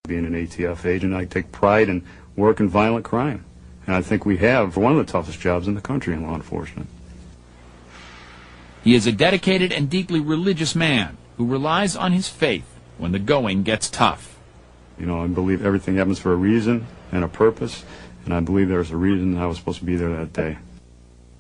Being an ATF agent, I take pride in working violent crime. And I think we have one of the toughest jobs in the country in law enforcement. He is a dedicated and deeply religious man who relies on his faith when the going gets tough. You know, I believe everything happens for a reason and a purpose, and I believe there's a reason I was supposed to be there that day.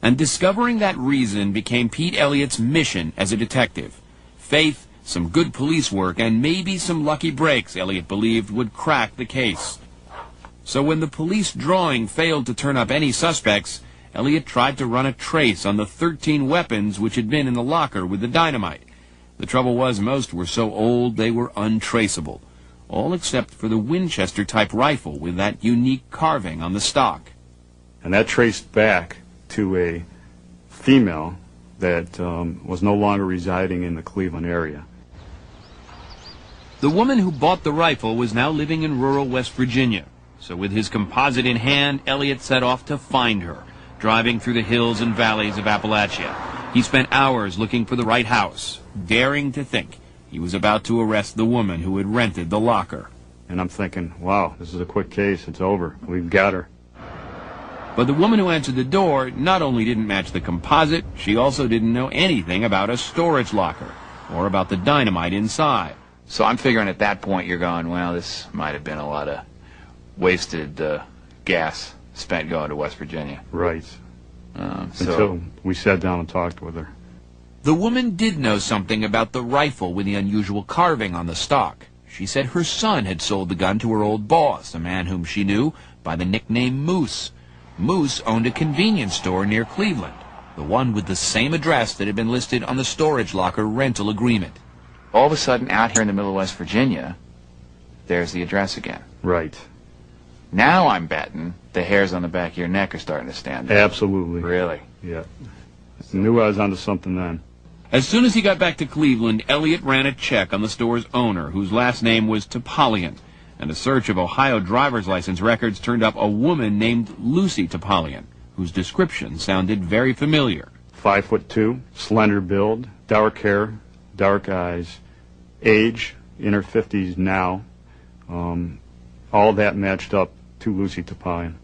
And discovering that reason became Pete Elliott's mission as a detective. Faith, some good police work, and maybe some lucky breaks Elliott believed would crack the case. So when the police drawing failed to turn up any suspects, Elliott tried to run a trace on the 13 weapons which had been in the locker with the dynamite. The trouble was most were so old they were untraceable, all except for the Winchester-type rifle with that unique carving on the stock. And that traced back to a female that was no longer residing in the Cleveland area. The woman who bought the rifle was now living in rural West Virginia. So with his composite in hand, Elliott set off to find her, driving through the hills and valleys of Appalachia. He spent hours looking for the right house, daring to think he was about to arrest the woman who had rented the locker. And I'm thinking, wow, this is a quick case. It's over. We've got her. But the woman who answered the door not only didn't match the composite, she also didn't know anything about a storage locker or about the dynamite inside. So I'm figuring at that point you're going, well, this might have been a lot of wasted gas spent going to West Virginia. Right. Until we sat down and talked with her. The woman did know something about the rifle with the unusual carving on the stock. She said her son had sold the gun to her old boss, a man whom she knew by the nickname Moose. Moose owned a convenience store near Cleveland, the one with the same address that had been listed on the storage locker rental agreement. All of a sudden, out here in the middle of West Virginia, there's the address again. Right. Now I'm betting the hairs on the back of your neck are starting to stand up. Absolutely. Really? Yeah. I knew I was onto something then. As soon as he got back to Cleveland, Elliott ran a check on the store's owner, whose last name was Topolian, and a search of Ohio driver's license records turned up a woman named Lucy Topolian, whose description sounded very familiar. 5'2", slender build, dark hair, dark eyes, age, in her 50s now. All that matched up to Lucy Topolian.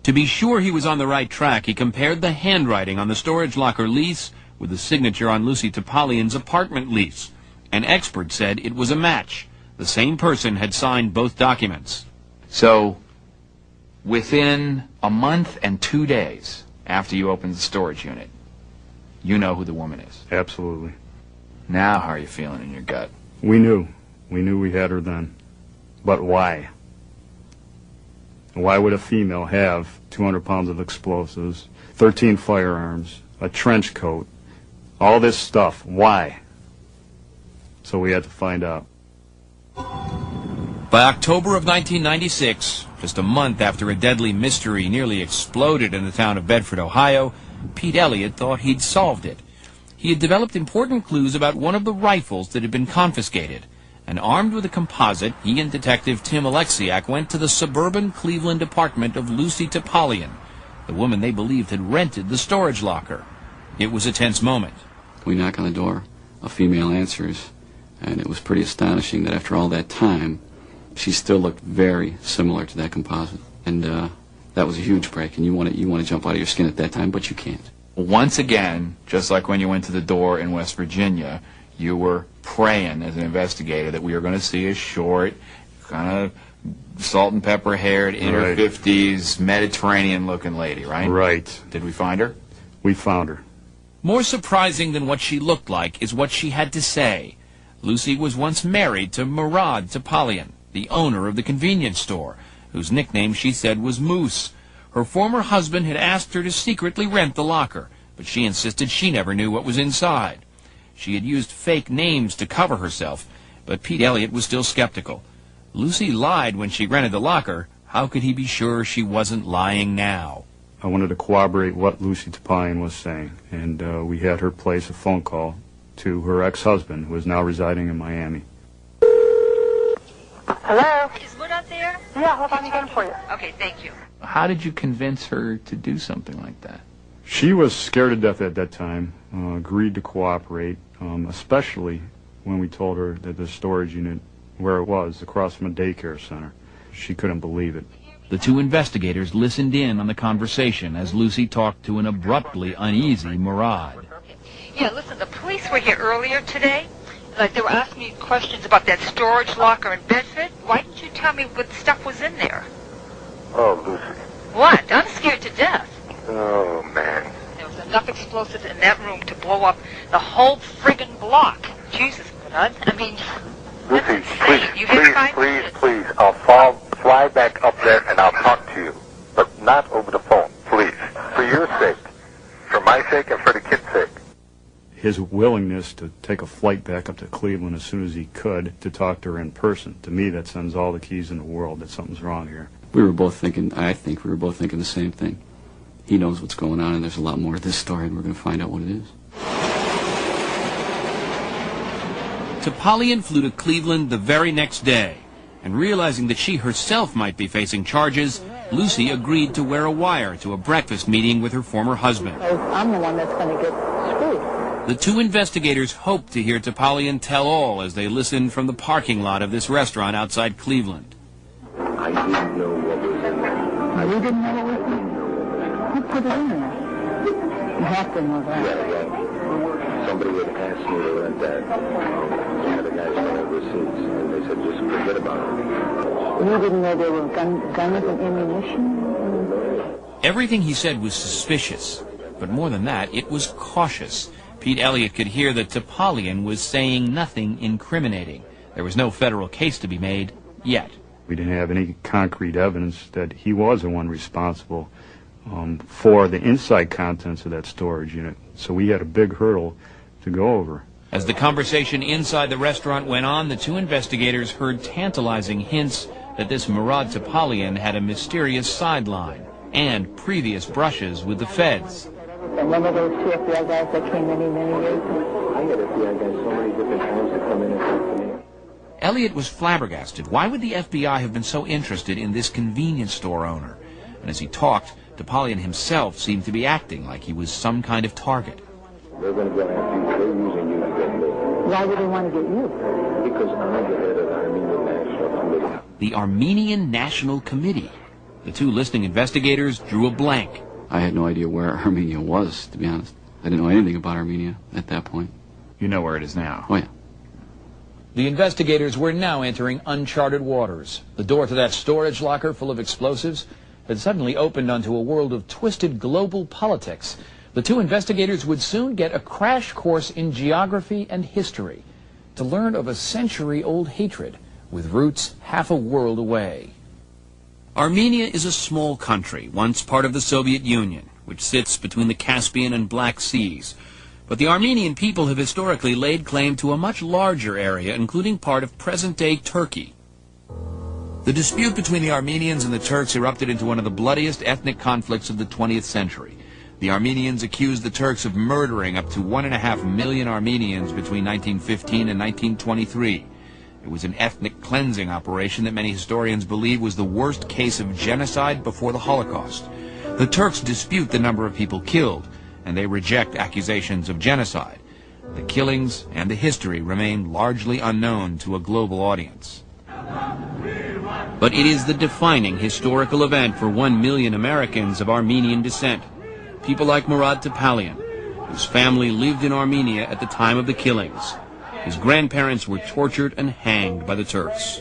To be sure he was on the right track, he compared the handwriting on the storage locker lease with the signature on Lucy Topolian's apartment lease. An expert said it was a match. The same person had signed both documents. So, within a month and 2 days after you opened the storage unit, you know who the woman is. Absolutely. Now how are you feeling in your gut? We knew. We knew we had her then. But why? Why would a female have 200 pounds of explosives, 13 firearms, a trench coat, all this stuff? Why? So we had to find out. By October of 1996, just a month after a deadly mystery nearly exploded in the town of Bedford, Ohio, Pete Elliott thought he'd solved it. He had developed important clues about one of the rifles that had been confiscated. And armed with a composite, he and Detective Tim Alexiak went to the suburban Cleveland apartment of Lucy Topolian, the woman they believed had rented the storage locker. It was a tense moment. We knock on the door, a female answers, and it was pretty astonishing that after all that time, she still looked very similar to that composite. And that was a huge break, and you want to jump out of your skin at that time, but you can't. Once again, just like when you went to the door in West Virginia, you were praying as an investigator that we were going to see a short, kind of salt and pepper haired, in her 50s, Mediterranean-looking lady, right? Right. Did we find her? We found her. More surprising than what she looked like is what she had to say. Lucy was once married to Murad Topolian, the owner of the convenience store, whose nickname she said was Moose. Her former husband had asked her to secretly rent the locker, but she insisted she never knew what was inside. She had used fake names to cover herself, but Pete Elliott was still skeptical. Lucy lied when she rented the locker. How could he be sure she wasn't lying now? I wanted to corroborate what Lucy Topolian was saying, and we had her place a phone call to her ex-husband, who is now residing in Miami. Hello? Is Wood out there? Yeah, hold on, I got him for you. Okay, thank you. How did you convince her to do something like that? She was scared to death at that time, agreed to cooperate, especially when we told her that the storage unit where it was, across from a daycare center. She couldn't believe it. The two investigators listened in on the conversation as Lucy talked to an abruptly uneasy Murad. Yeah, listen, the police were here earlier today. Like, they were asking me questions about that storage locker in Bedford. Why didn't you tell me what stuff was in there? Oh, Lucy. What? I'm scared to death. Oh, man. There was enough explosives in that room to blow up the whole friggin' block. Jesus, Bud. I mean, Lucy, please, please. I'll fly back up there and I'll talk to you. But not over the phone, please. For your sake. For my sake and for the kid's sake. His willingness to take a flight back up to Cleveland as soon as he could to talk to her in person, to me that sends all the keys in the world that something's wrong here. We were both thinking, I think we were both thinking the same thing. He knows what's going on, and there's a lot more to this story, and we're going to find out what it is. Topalian flew to Cleveland the very next day, and realizing that she herself might be facing charges, Lucy agreed to wear a wire to a breakfast meeting with her former husband. I'm the one that's going to get screwed. The two investigators hoped to hear Topalian tell all as they listened from the parking lot of this restaurant outside Cleveland. I didn't know what was in there. You didn't know what was in there? Who put it in there? You have to know that. Yeah, well, somebody had asked me to rent that. One of the guys went overseas, and they said, just forget about it. You didn't know there were guns and ammunition? Everything he said was suspicious, but more than that, it was cautious. Pete Elliott could hear that Topalian was saying nothing incriminating. There was no federal case to be made yet. We didn't have any concrete evidence that he was the one responsible for the inside contents of that storage unit. So we had a big hurdle to go over. As the conversation inside the restaurant went on, the two investigators heard tantalizing hints that this Murad Topalian had a mysterious sideline and previous brushes with the feds. And one of those two FBI guys that came many years ago? I had FBI guys so many different times to come in and talk to me. Elliott was flabbergasted. Why would the FBI have been so interested in this convenience store owner? And as he talked, Topalian himself seemed to be acting like he was some kind of target. They're going to go after you. They're using you to get me. Why would they want to get you? Because I'm the head of the Armenian National Committee. The Armenian National Committee. The two listening investigators drew a blank. I had no idea where Armenia was, to be honest. I didn't know anything about Armenia at that point. You know where it is now. Oh, yeah. The investigators were now entering uncharted waters. The door to that storage locker full of explosives had suddenly opened onto a world of twisted global politics. The two investigators would soon get a crash course in geography and history to learn of a century-old hatred with roots half a world away. Armenia is a small country, once part of the Soviet Union, which sits between the Caspian and Black Seas. But the Armenian people have historically laid claim to a much larger area, including part of present-day Turkey. The dispute between the Armenians and the Turks erupted into one of the bloodiest ethnic conflicts of the 20th century. The Armenians accused the Turks of murdering up to 1.5 million Armenians between 1915 and 1923. It was an ethnic cleansing operation that many historians believe was the worst case of genocide before the Holocaust. The Turks dispute the number of people killed, and they reject accusations of genocide. The killings and the history remain largely unknown to a global audience. But it is the defining historical event for 1 million Americans of Armenian descent. People like Murad Topalian, whose family lived in Armenia at the time of the killings. His grandparents were tortured and hanged by the Turks.